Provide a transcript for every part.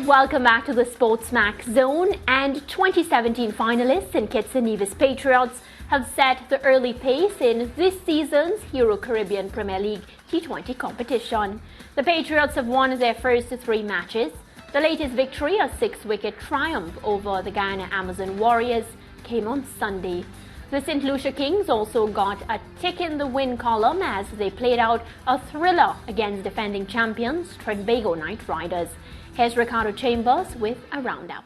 Welcome back to the SportsMax Zone, and 2017 finalists in Kitts and Nevis Patriots have set the early pace in this season's Hero Caribbean Premier League T20 competition. The Patriots have won their first 3 matches. The latest victory, a 6-wicket triumph over the Guyana Amazon Warriors, came on Sunday. The St. Lucia Kings also got a tick in the win column as they played out a thriller against defending champions Trinbago Knight Riders. Here's Ricardo Chambers with a roundup.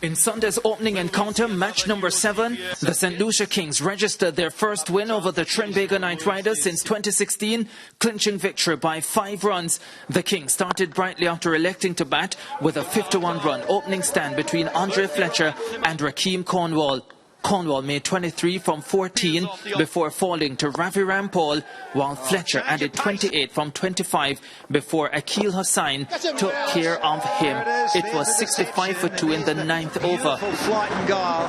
In Sunday's opening encounter, match number 7, the St. Lucia Kings registered their first win over the Trinbago Knight Riders since 2016, clinching victory by 5 runs. The Kings started brightly after electing to bat with a 51-run opening stand between Andre Fletcher and Rakeem Cornwall. Cornwall made 23 from 14 before falling to Ravi Rampal, while Fletcher added 28 from 25 before Akil Hussain took care of him. It was 65 for 2 in the 9th over. Flight and guile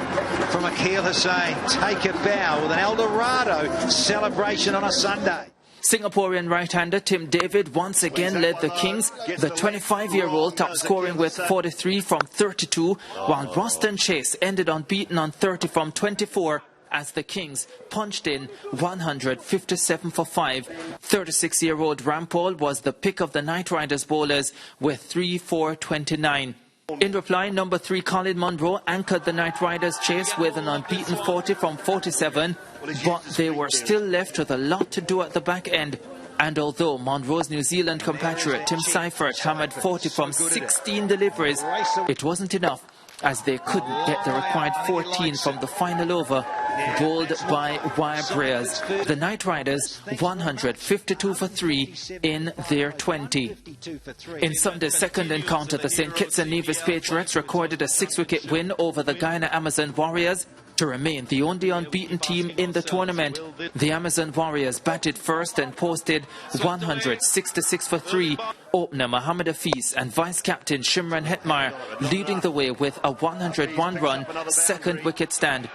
from Akil Hussain. Take a bow with an El Dorado celebration on a Sunday. Singaporean right-hander Tim David once again led the Kings, the 25-year-old top scoring with 43 from 32, while Roston Chase ended unbeaten on 30 from 24 as the Kings punched in 157 for 5. 36-year-old Rampal was the pick of the Knight Riders bowlers with 3 for 29. In reply, number 3 Colin Munro anchored the Knight Riders' chase with an unbeaten 40 from 47, but they were still left with a lot to do at the back end. And although Munro's New Zealand compatriot Tim Seifert hammered 40 from 16 deliveries, it wasn't enough as they couldn't get the required 14 from the final over, bowled by wire brayers. The Knight Riders 152 for 3 in their 20. In Sunday's second encounter, the St. Kitts and Nevis Patriots recorded a 6-wicket win over the Guyana Amazon Warriors to remain the only unbeaten team in the tournament. The Amazon Warriors batted first and posted 166 for 3. Opener Mohamed Hafiz and vice-captain Shimran Hetmar leading the way with a 101-run second wicket stand.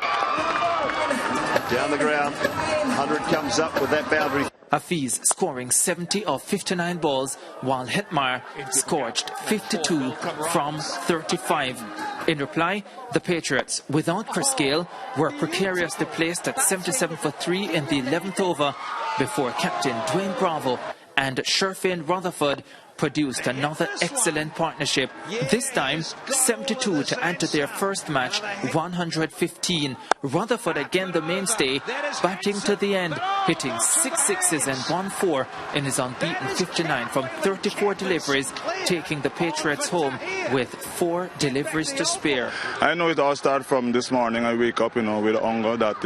Down the ground, 100 comes up with that boundary. Hafiz scoring 70 of 59 balls, while Hetmar scorched 52 from 35. In reply, the Patriots, without Chris Gale, were precariously placed at 77 for 3 in the 11th over before captain Dwayne Bravo and Sherfane Rutherford produced another excellent partnership, this time 72 to add to their first match, 115. Rutherford again the mainstay, batting to the end, hitting 6 sixes and 1 4 in his unbeaten 59 from 34 deliveries, taking the Patriots home with 4 deliveries to spare. I know it all started from this morning. I wake up, with hunger that,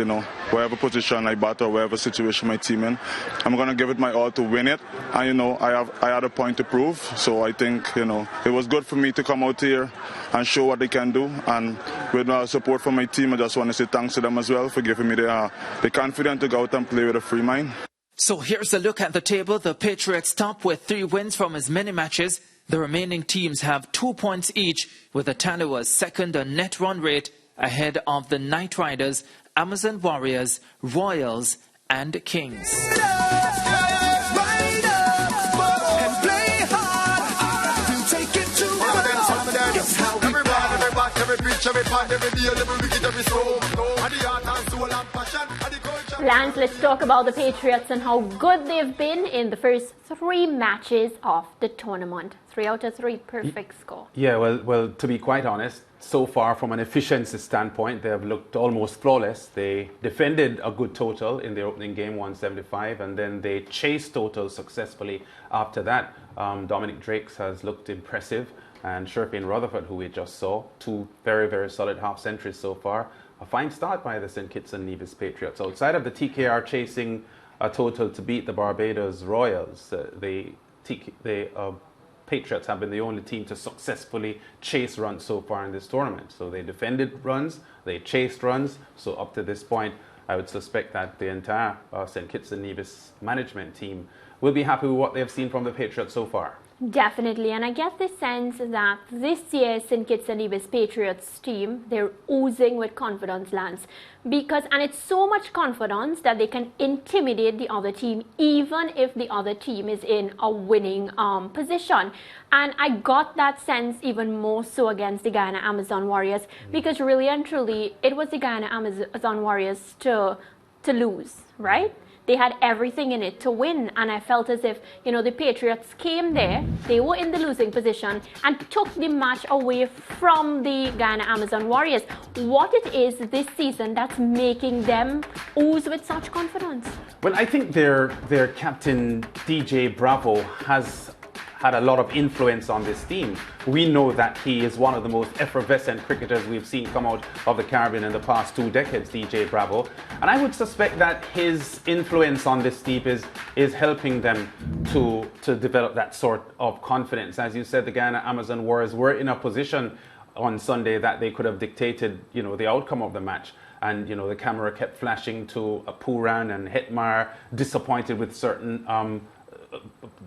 whatever position I bat or whatever situation my team in, I'm going to give it my all to win it. And, I had a point to prove. So I think, it was good for me to come out here and show what they can do. And with support from my team, I just want to say thanks to them as well for giving me the confidence to go out and play with a free mind. So here's a look at the table. The Patriots top with 3 wins from as many matches. The remaining teams have 2 points each, with the Tallawahs second on net run rate ahead of the Knight Riders, Amazon Warriors, Royals and Kings. Lance, let's talk about the Patriots and how good they've been in the first 3 matches of the tournament. 3 out of 3, perfect score. Yeah, well, to be quite honest, so far from an efficiency standpoint, they have looked almost flawless. They defended a good total in the opening game, 175, and then they chased total successfully after that. Dominic Drakes has looked impressive, and Sherfane Rutherford, who we just saw, 2 very, very solid half centuries so far. A fine start by the St. Kitts and Nevis Patriots. Outside of the TKR chasing a total to beat the Barbados Royals, the Patriots have been the only team to successfully chase runs so far in this tournament. So they defended runs, they chased runs. So up to this point, I would suspect that the entire St. Kitts and Nevis management team will be happy with what they've seen from the Patriots so far. Definitely, and I get the sense that this year's St. Kitts and Nevis Patriots team, they're oozing with confidence, Lance, and it's so much confidence that they can intimidate the other team, even if the other team is in a winning position. And I got that sense even more so against the Guyana Amazon Warriors, because really and truly, it was the Guyana Amazon Warriors to lose, right? They had everything in it to win, and I felt as if, the Patriots came there, they were in the losing position, and took the match away from the Guyana Amazon Warriors. What it is this season that's making them ooze with such confidence? Well, I think their captain, DJ Bravo, has had a lot of influence on this team. We know that he is one of the most effervescent cricketers we've seen come out of the Caribbean in the past 2 decades, DJ Bravo. And I would suspect that his influence on this team is helping them to develop that sort of confidence. As you said, the Guyana Amazon Warriors were in a position on Sunday that they could have dictated, the outcome of the match. And, the camera kept flashing to Pooran and Hetmar, disappointed with certain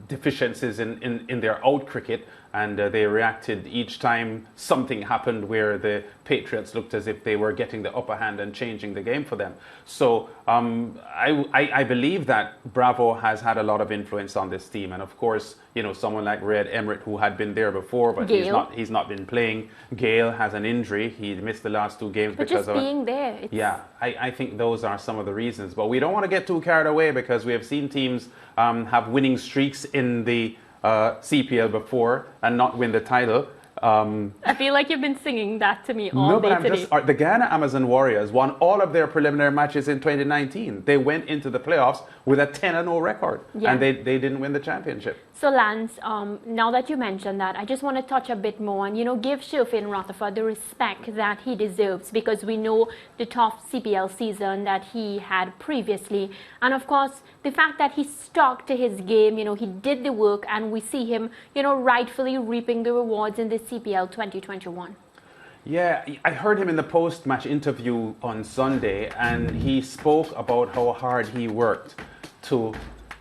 deficiencies in their out cricket, and they reacted each time something happened where the Patriots looked as if they were getting the upper hand and changing the game for them. So I believe that Bravo has had a lot of influence on this team, and of course, someone like Red Emirates, who had been there before, but he's not been playing. Gale has an injury; he missed the last 2 games but because just being there. Yeah, I think those are some of the reasons. But we don't want to get too carried away, because we have seen teams have winning streaks in the CPL before and not win the title. I feel like you've been singing that to me all day today. The Guyana Amazon Warriors won all of their preliminary matches in 2019. They went into the playoffs with a 10-0 record, and they didn't win the championship. So Lance, now that you mentioned that, I just want to touch a bit more and, give Sherfin Rutherford the respect that he deserves, because we know the tough CPL season that he had previously. And of course, the fact that he stuck to his game, he did the work, and we see him, rightfully reaping the rewards in the CPL 2021. Yeah, I heard him in the post-match interview on Sunday, and he spoke about how hard he worked to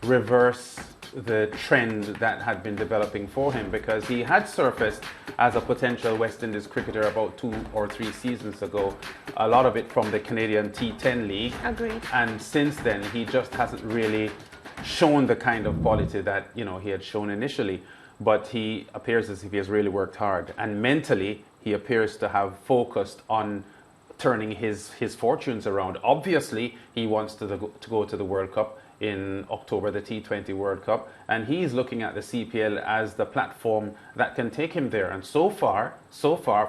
reverse the trend that had been developing for him, because he had surfaced as a potential West Indies cricketer about 2 or 3 seasons ago, a lot of it from the Canadian T10 League. Agreed. And since then, he just hasn't really shown the kind of quality that, he had shown initially. But he appears as if he has really worked hard, and mentally he appears to have focused on turning his fortunes around. Obviously, he wants to go to the World Cup in October, the T20 World Cup, and he's looking at the CPL as the platform that can take him there. And so far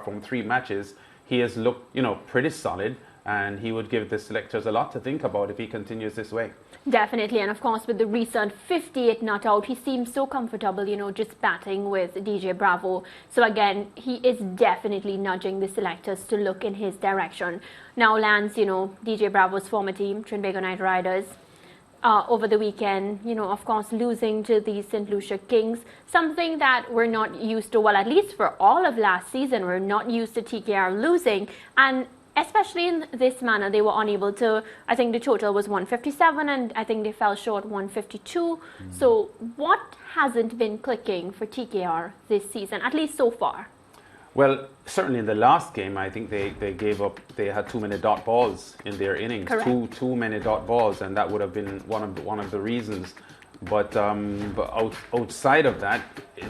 from 3 matches, he has looked, pretty solid, and he would give the selectors a lot to think about if he continues this way. Definitely, and of course with the recent 58 not out, he seems so comfortable, just batting with DJ Bravo. So again, he is definitely nudging the selectors to look in his direction. Now Lance, DJ Bravo's former team, Trinbago Knight Riders, over the weekend, of course, losing to the St. Lucia Kings, something that we're not used to, well, at least for all of last season, we're not used to TKR losing, and especially in this manner, they were unable to, I think the total was 157, and I think they fell short 152. So what hasn't been clicking for TKR this season, at least so far? Well, certainly in the last game, I think they had too many dot balls in their innings. Correct. Too many dot balls, and that would have been one of the reasons. But outside of that,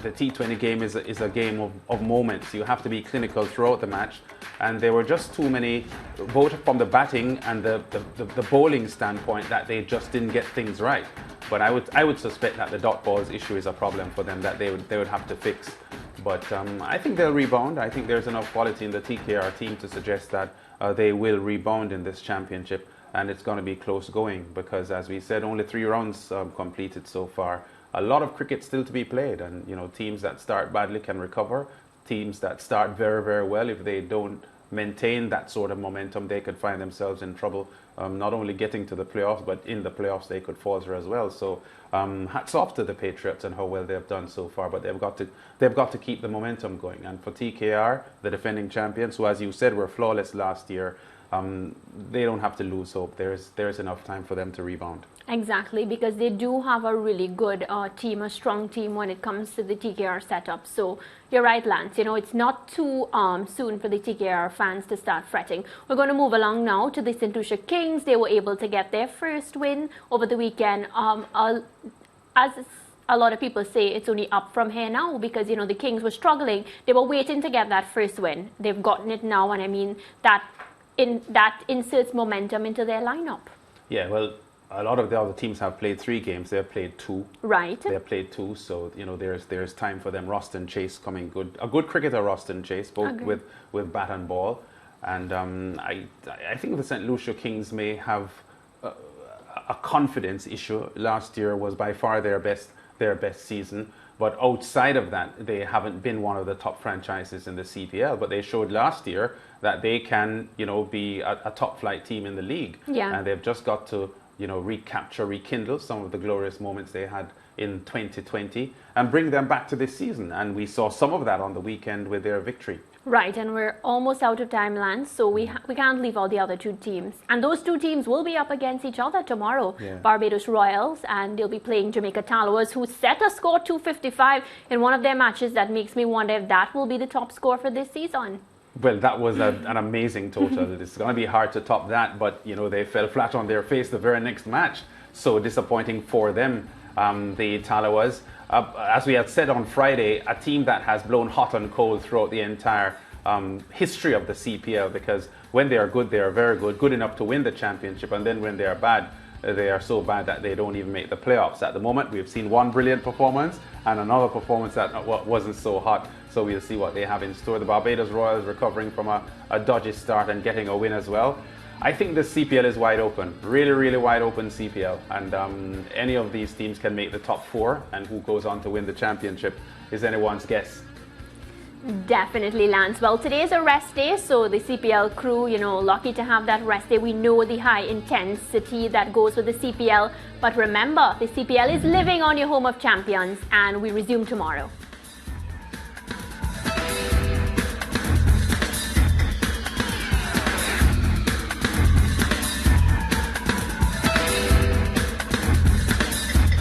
the T20 game is a game of moments. You have to be clinical throughout the match, and there were just too many, both from the batting and the bowling standpoint, that they just didn't get things right. But I would suspect that the dot balls issue is a problem for them that they would have to fix. But I think they'll rebound. I think there's enough quality in the TKR team to suggest that they will rebound in this championship. And it's going to be close going, because, as we said, only 3 rounds completed so far. A lot of cricket still to be played, and teams that start badly can recover. Teams that start very, very well, if they don't maintain that sort of momentum, they could find themselves in trouble. Not only getting to the playoffs, but in the playoffs they could falter as well. So hats off to the Patriots and how well they've done so far. But they've got to keep the momentum going. And for TKR, the defending champions, who, as you said, were flawless last year, they don't have to lose hope. There's enough time for them to rebound. Exactly, because they do have a really good team, a strong team when it comes to the TKR setup. So you're right, Lance. You know, it's not too soon for the TKR fans to start fretting. We're going to move along now to the St. Lucia Kings. They were able to get their first win over the weekend. As a lot of people say, it's only up from here now because, you know, the Kings were struggling. They were waiting to get that first win. They've gotten it now, and I mean that inserts momentum into their lineup. Yeah, well, a lot of the other teams have played 3 games. They have played 2. Right. They have played 2, so you know there's time for them. Roston Chase coming good, a good cricketer, Roston Chase, both with bat and ball. And I think the St. Lucia Kings may have a confidence issue. Last year was by far their best season, but outside of that, they haven't been one of the top franchises in the CPL. But they showed last year that they can, you know, be a top flight team in the league. Yeah. And they've just got to, you know, rekindle some of the glorious moments they had in 2020 and bring them back to this season. And we saw some of that on the weekend with their victory. Right, and we're almost out of time, Lance, so we can't leave all the other 2 teams. And those 2 teams will be up against each other tomorrow. Yeah. Barbados Royals, and they'll be playing Jamaica Tallowers, who set a score 255 in one of their matches. That makes me wonder if that will be the top score for this season. Well, that was an amazing total. It's going to be hard to top that, but you know they fell flat on their face the very next match. So disappointing for them, the Tallowers. As we had said on Friday, a team that has blown hot and cold throughout the entire history of the CPL, because when they are good, they are very good enough to win the championship, and then when they are bad, they are so bad that they don't even make the playoffs. At the moment, we've seen one brilliant performance and another performance that wasn't so hot. So we'll see what they have in store. The Barbados Royals recovering from a dodgy start and getting a win as well. I think the CPL is wide open, really, really wide open CPL. And any of these teams can make the top 4, and who goes on to win the championship is anyone's guess. Definitely, Lance. Well, today is a rest day, so the CPL crew, you know, lucky to have that rest day. We know the high intensity that goes with the CPL. But remember, the CPL is living on your home of champions, and we resume tomorrow.